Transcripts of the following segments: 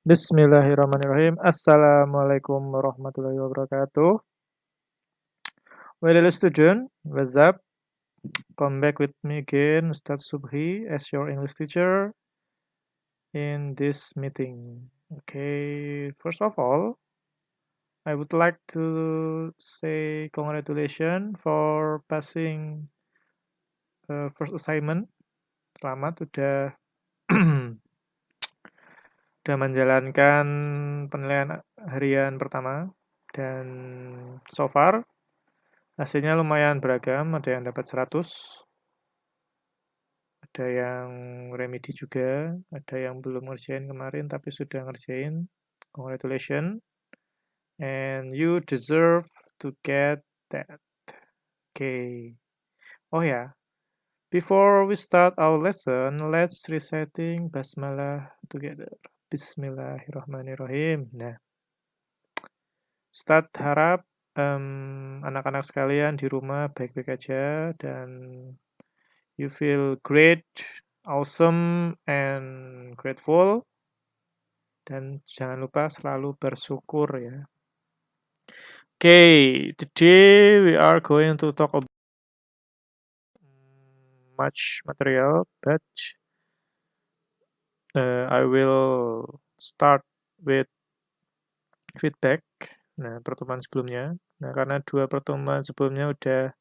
Bismillahirrahmanirrahim. Assalamualaikum warahmatullahi wabarakatuh. Well, hello student, what's up? Come back with me again, Ustadz Subhi, as your English teacher in this meeting. Okay, first of all, I would like to say congratulations for passing first assignment. Selamat udah menjalankan penilaian harian pertama dan so far hasilnya lumayan beragam, ada yang dapat 100, ada yang remedi juga, ada yang belum ngerjain kemarin tapi sudah ngerjain. Congratulations, and you deserve to get that. Okay. Oh ya, before we start our lesson, let's reciting basmalah together. Bismillahirrahmanirrahim. Nah, Ustadz harap anak-anak sekalian di rumah baik-baik aja dan you feel great, awesome, and grateful. Dan jangan lupa selalu bersyukur ya. Okay, today we are going to talk about much material, but I will start with feedback. Nah, pertemuan sebelumnya. Nah, karena 2 pertemuan sebelumnya udah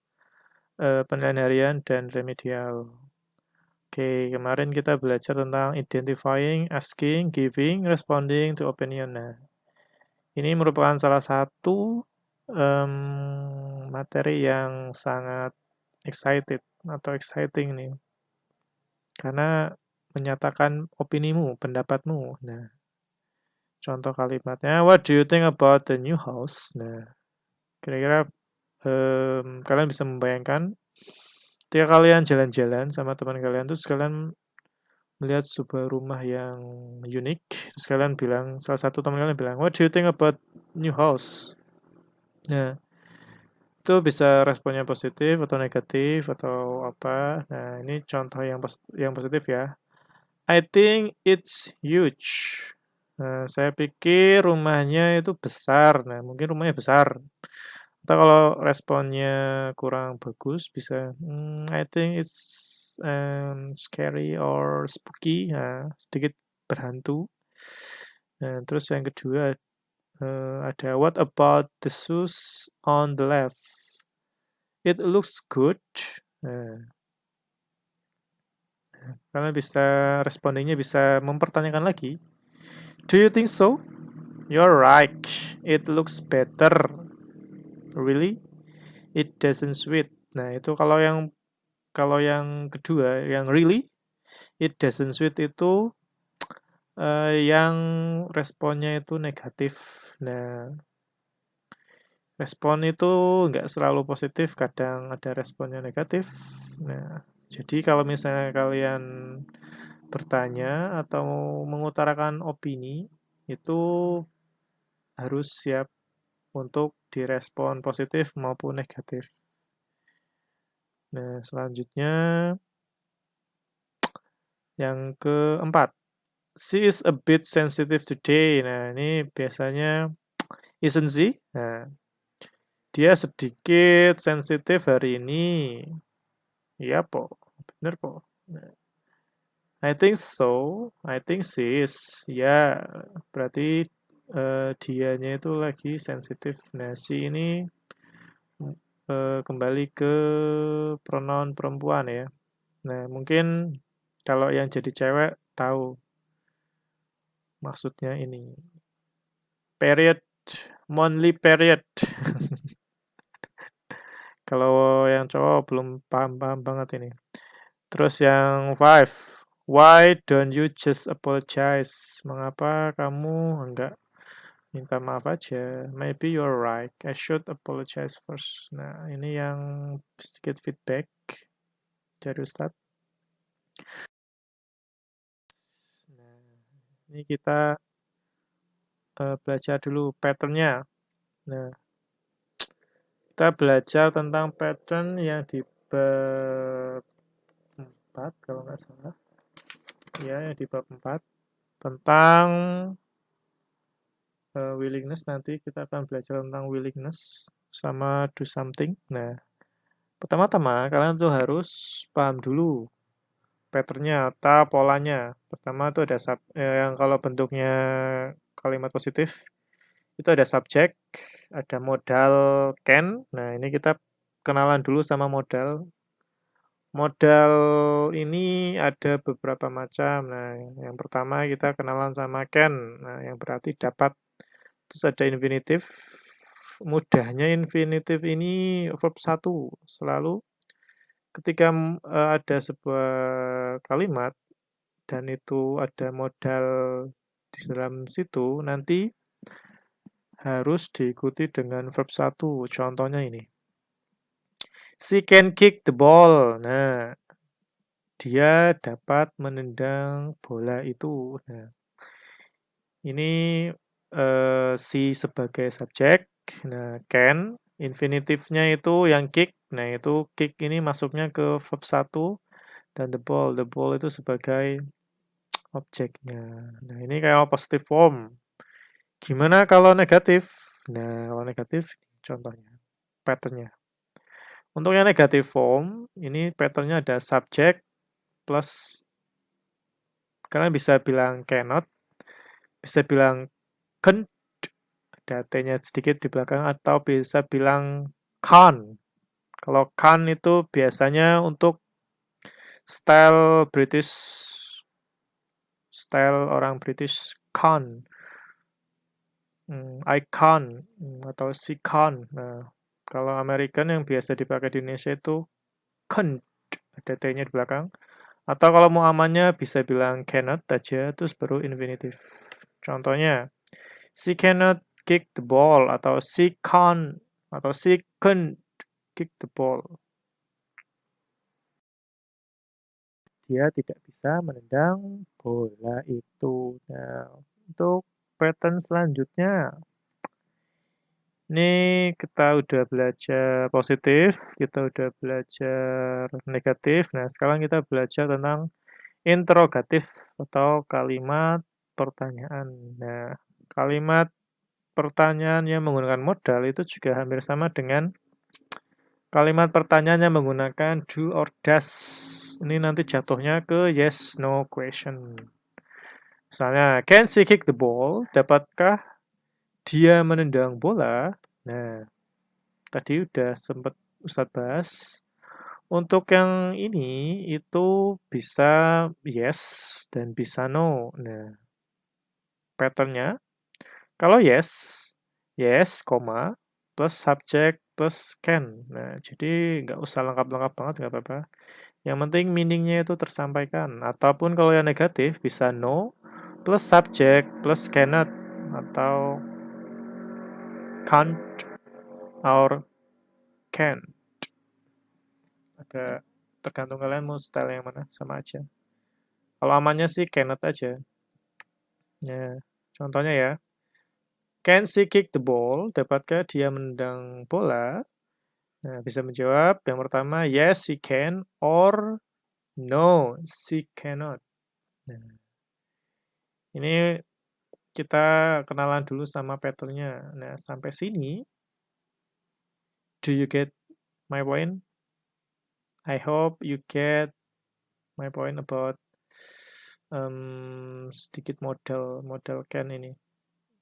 penilaian harian dan remedial. Oke, kemarin kita belajar tentang identifying, asking, giving, responding to opinion. Nah, ini merupakan salah satu materi yang sangat exciting nih. Karena menyatakan opinimu, pendapatmu. Nah, contoh kalimatnya, what do you think about the new house? Nah, kira-kira kalian bisa membayangkan ketika kalian jalan-jalan sama teman kalian, terus kalian melihat sebuah rumah yang unik, terus kalian bilang, salah satu teman kalian bilang, what do you think about new house? Nah, itu bisa responnya positif atau negatif atau apa. Nah, ini contoh yang positif ya. I think it's huge. Nah, saya pikir rumahnya itu besar. Nah, mungkin rumahnya besar. Atau kalau responnya kurang bagus, bisa I think it's scary or spooky. Nah, sedikit berhantu. Nah, terus yang kedua ada what about the shoes on the left? It looks good. Nah, kalian bisa respondingnya bisa mempertanyakan lagi. Do you think so? You're right. It looks better. Really? It doesn't sweet. Nah, itu kalau yang kedua, yang really, it doesn't sweet itu yang responnya itu negatif. Nah, respon itu nggak selalu positif, kadang ada responnya negatif. Nah, jadi kalau misalnya kalian bertanya atau mengutarakan opini, itu harus siap untuk direspon positif maupun negatif. Nah, selanjutnya yang keempat, she is a bit sensitive today. Nah, ini biasanya isn't she? Nah, dia sedikit sensitif hari ini. Iya, po. Bener, po. Nah, I think so. I think she is. Ya, berarti dianya itu lagi sensitif. Nah, si ini kembali ke pronoun perempuan ya. Nah, mungkin kalau yang jadi cewek tahu maksudnya ini. Period, monthly period. Kalau yang cowok belum paham-paham banget ini. Terus yang 5, why don't you just apologize? Mengapa kamu enggak minta maaf aja? Maybe you're right. I should apologize first. Nah, ini yang sedikit feedback dari Ustadz. Nah, ini kita belajar dulu patternnya. Nah, kita belajar tentang pattern yang di bab 4 kalau nggak salah. Ya, yang di bab 4 tentang willingness, nanti kita akan belajar tentang willingness sama do something. Nah, pertama-tama kalian tuh harus paham dulu patternnya atau polanya. Pertama tuh ada yang kalau bentuknya kalimat positif itu ada subjek, ada modal can. Nah, ini kita kenalan dulu sama modal. Modal ini ada beberapa macam. Nah, yang pertama kita kenalan sama can. Nah, yang berarti dapat. Terus ada infinitif. Mudahnya infinitif ini verb 1. Selalu ketika ada sebuah kalimat dan itu ada modal di dalam situ, nanti harus diikuti dengan verb 1. Contohnya ini. She can kick the ball. Nah, dia dapat menendang bola itu. Nah, ini si sebagai subjek. Nah, can, infinitifnya itu yang kick. Nah, itu kick ini masuknya ke verb 1 dan the ball. The ball itu sebagai objeknya. Nah, ini kayak positive form. Gimana kalau negatif? Nah, kalau negatif contohnya, patternnya. Untuk yang negatif form, ini patternnya ada subjek plus, kalian bisa bilang cannot, bisa bilang can't, ada T-nya sedikit di belakang, atau bisa bilang can't. Kalau can't itu biasanya untuk style British, style orang British can't. I can't, atau she can't. Nah, kalau American yang biasa dipakai di Indonesia itu can't, ada T-nya di belakang. Atau kalau mau amannya bisa bilang cannot aja, terus baru infinitif. Contohnya, she cannot kick the ball, atau she can't kick the ball. Dia tidak bisa menendang bola itu. Nah, untuk pattern selanjutnya, ini kita udah belajar positif, kita udah belajar negatif. Nah, sekarang kita belajar tentang interrogatif atau kalimat pertanyaan. Nah, kalimat pertanyaan yang menggunakan modal itu juga hampir sama dengan kalimat pertanyaan yang menggunakan do or does. Ini nanti jatuhnya ke yes, no question. Misalnya, can she kick the ball? Dapatkah dia menendang bola? Nah, tadi udah sempat Ustadz bahas. Untuk yang ini, itu bisa yes dan bisa no. Nah, patternnya, kalau yes, yes, koma, plus subject, plus can. Nah, jadi nggak usah lengkap-lengkap banget, nggak apa-apa. Yang penting meaningnya itu tersampaikan. Ataupun kalau yang negatif, bisa no, plus subject, plus cannot, atau can't, or can. Agak tergantung kalian mau style yang mana, sama aja. Kalau amannya sih cannot aja. Ya, contohnya ya. Can she kick the ball? Dapatkah dia menendang bola? Nah, bisa menjawab yang pertama, yes, she can, or no, she cannot. Nah, ini kita kenalan dulu sama patternnya. Nah, sampai sini, do you get my point? I hope you get my point about sedikit model can ini.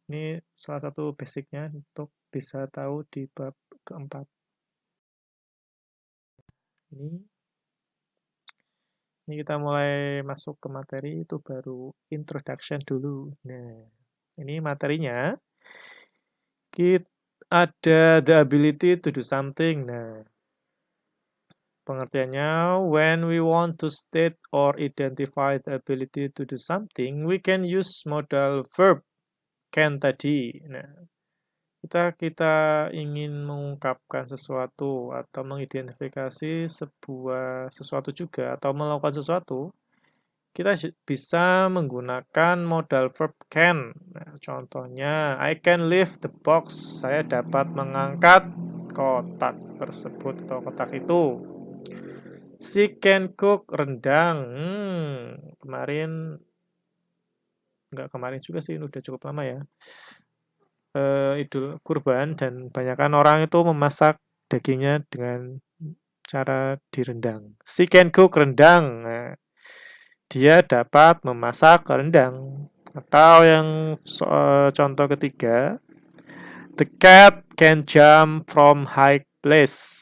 Ini salah satu basicnya untuk bisa tahu di bab keempat. Ini kita mulai masuk ke materi, itu baru introduction dulu. Nah, ini materinya. Kita ada the ability to do something. Nah, pengertiannya, when we want to state or identify the ability to do something, we can use modal verb can tadi. Nah, kita ingin mengungkapkan sesuatu atau mengidentifikasi sesuatu juga atau melakukan sesuatu, kita bisa menggunakan modal verb can. Nah, contohnya, I can lift the box. Saya dapat mengangkat kotak tersebut atau kotak itu. She can cook rendang. Kemarin, nggak kemarin juga sih, udah cukup lama ya. Idul Kurban dan banyakkan orang itu memasak dagingnya dengan cara direndang. She can cook rendang. Nah, dia dapat memasak rendang. Atau yang contoh ketiga, the cat can jump from high places.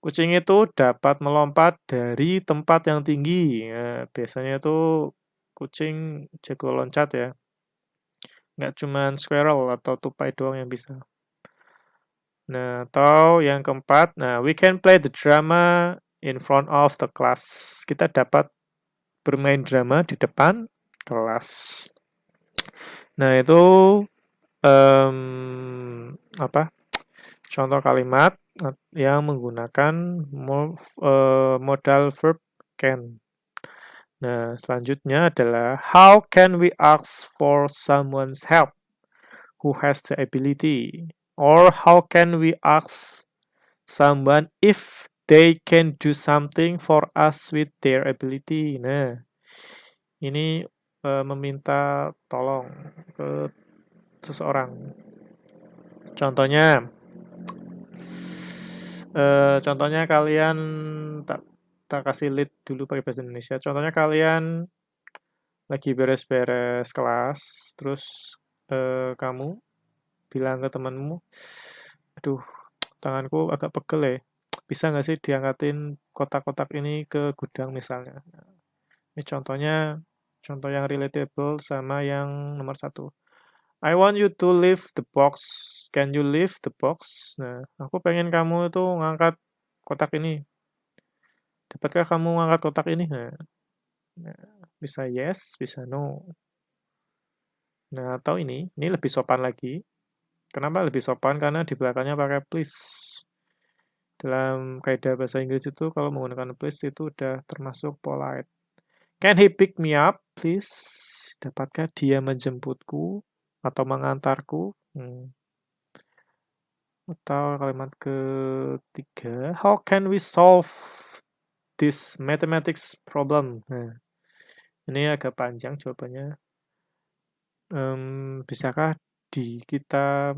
Kucing itu dapat melompat dari tempat yang tinggi. Nah, biasanya itu kucing jago loncat ya. Nggak cuma squirrel atau tupai doang yang bisa. Nah, atau yang keempat, we can play the drama in front of the class. Kita dapat bermain drama di depan kelas. Nah, itu apa? Contoh kalimat yang menggunakan modal verb can. Nah, selanjutnya adalah how can we ask for someone's help who has the ability? Or how can we ask someone if they can do something for us with their ability? Nah, ini meminta tolong ke seseorang. Contohnya, kalian tak kasih lead dulu pakai bahasa Indonesia. Contohnya kalian lagi beres-beres kelas, terus kamu bilang ke temanmu, aduh, tanganku agak pegel ya. Bisa nggak sih diangkatin kotak-kotak ini ke gudang misalnya? Ini contoh yang relatable sama yang nomor 1. I want you to lift the box. Can you lift the box? Nah, aku pengen kamu itu ngangkat kotak ini. Dapatkah kamu ngangkat kotak ini? Nah, bisa yes, bisa no. Nah, atau ini lebih sopan lagi. Kenapa lebih sopan? Karena di belakangnya pakai please. Dalam kaidah bahasa Inggris itu kalau menggunakan please itu udah termasuk polite. Can he pick me up, please? Dapatkah dia menjemputku atau mengantarku? Atau kalimat ketiga, how can we solve this mathematics problem? Nah, ini agak panjang jawabannya. Bisakah kita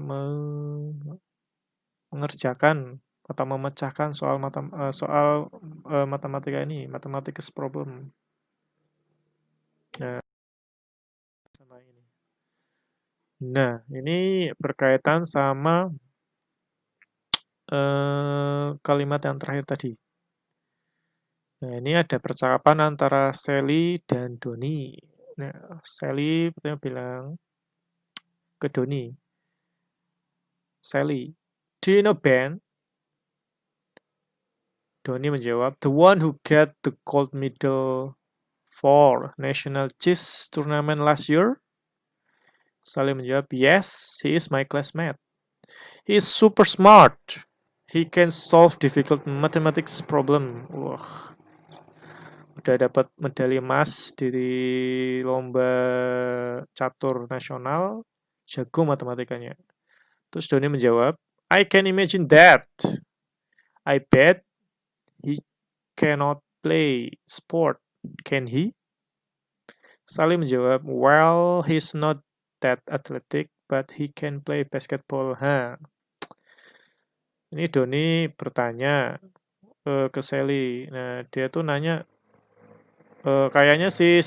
mengerjakan atau memecahkan soal matematika ini, mathematics problem? Nah, sama ini. Nah, ini berkaitan sama kalimat yang terakhir tadi. Nah, ini ada percakapan antara Sally dan Doni. Nah, Sally pertama bilang ke Doni, Sally, do you know Ben? Doni menjawab, the one who got the gold medal for national chess tournament last year? Sally menjawab, yes, he is my classmate. He is super smart. He can solve difficult mathematics problem. Wah, udah dapat medali emas di lomba catur nasional, jago matematikanya. Terus Doni menjawab, I can imagine that. I bet he cannot play sport, can he? Sally menjawab, well, he's not that athletic, but he can play basketball. Ini Doni bertanya ke Sally. Nah, dia tuh nanya, kayaknya si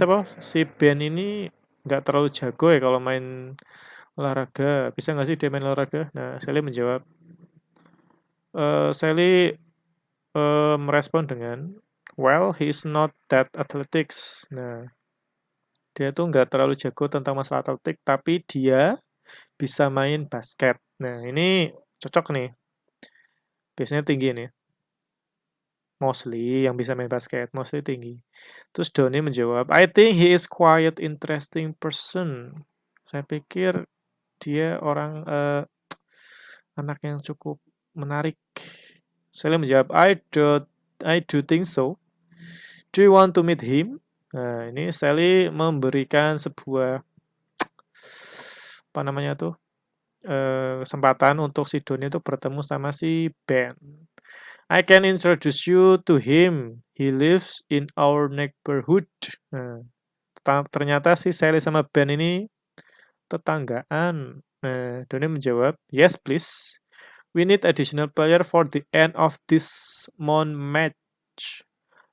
Ben ini nggak terlalu jago ya kalau main olahraga. Bisa nggak sih dia main olahraga? Nah, Sally menjawab, Sally merespon dengan, well, he's not that athletics. Nah, dia tuh nggak terlalu jago tentang masalah atletik, tapi dia bisa main basket. Nah, ini cocok nih. Biasanya tinggi nih. Mostly yang bisa main basket, mostly tinggi. Terus Doni menjawab, I think he is quite interesting person. Saya pikir dia orang anak yang cukup menarik. Sally menjawab, I do think so. Do you want to meet him? Nah, ini Sally memberikan sebuah kesempatan untuk si Doni itu bertemu sama si Ben. I can introduce you to him. He lives in our neighborhood. Nah, ternyata si Sally sama Ben ini tetanggaan. Nah, Doni menjawab, yes please. We need additional player for the end of this month match.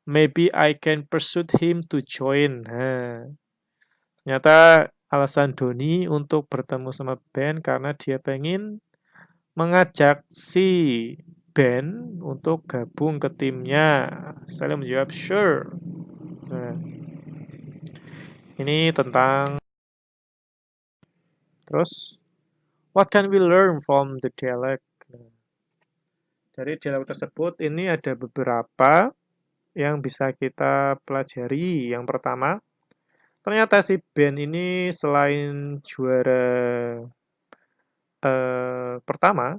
Maybe I can persuade him to join. Nah, ternyata alasan Doni untuk bertemu sama Ben karena dia pengen mengajak si Ben untuk gabung ke timnya. Saya menjawab, sure. Nah, ini tentang terus what can we learn from the dialect? Nah, dari dialog tersebut ini ada beberapa yang bisa kita pelajari. Yang pertama, ternyata si Ben ini selain juara pertama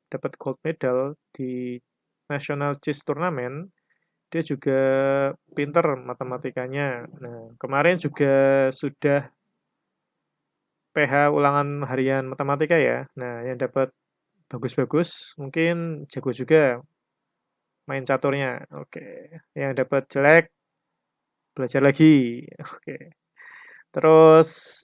dapat gold medal di National Chess Tournament, dia juga pinter matematikanya. Nah, kemarin juga sudah PH ulangan harian matematika ya. Nah, yang dapat bagus-bagus mungkin jago juga main caturnya. Oke. Yang dapat jelek belajar lagi. Oke. Terus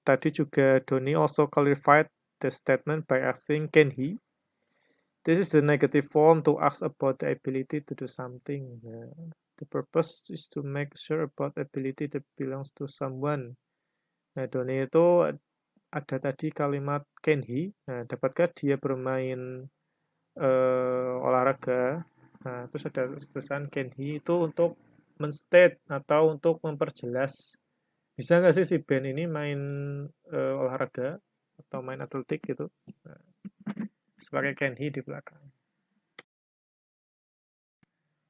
tadi juga Doni also clarified the statement by asking, can he? This is the negative form to ask about the ability to do something. The purpose is to make sure about ability that belongs to someone. Nah, Doni itu ada tadi kalimat can he. Nah, dapatkah dia bermain olahraga? Nah, terus ada tulisan can he itu untuk menstate atau untuk memperjelas. Bisa nggak sih si Ben ini main olahraga atau main atletik gitu? Nah, sebagai can he di belakang.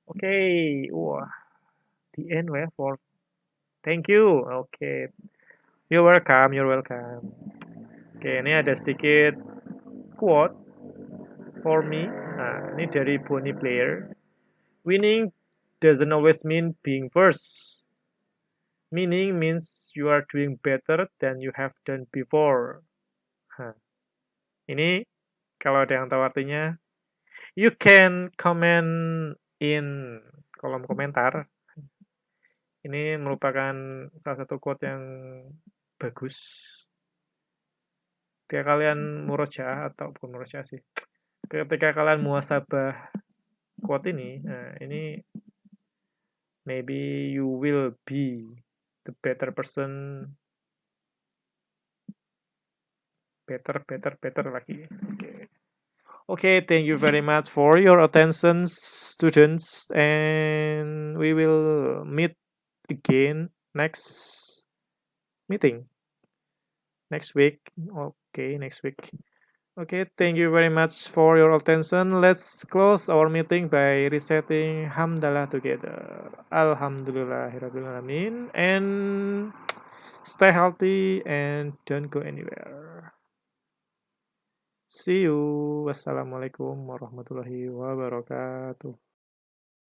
Oke, wah, the end ya for thank you. Oke, you're welcome, you're welcome. Oke, ini ada sedikit quote for me. Nah, ini dari Bonnie Player. Winning doesn't always mean being first. Meaning means you are doing better than you have done before. Nah, ini kalau ada yang tahu artinya, you can comment in kolom komentar. Ini merupakan salah satu quote yang bagus. Ketika kalian murojaah atau bukan murojaah sih, ketika kalian muhasabah quote ini, nah ini maybe you will be the better person, better lagi. Okay, thank you very much for your attention, students, and we will meet again next meeting next week. Okay, next week. Okay, thank you very much for your attention. Let's close our meeting by reciting Hamdalah together. Alhamdulillahirrahmanirrahim. And stay healthy and don't go anywhere. See you. Wassalamualaikum warahmatullahi wabarakatuh.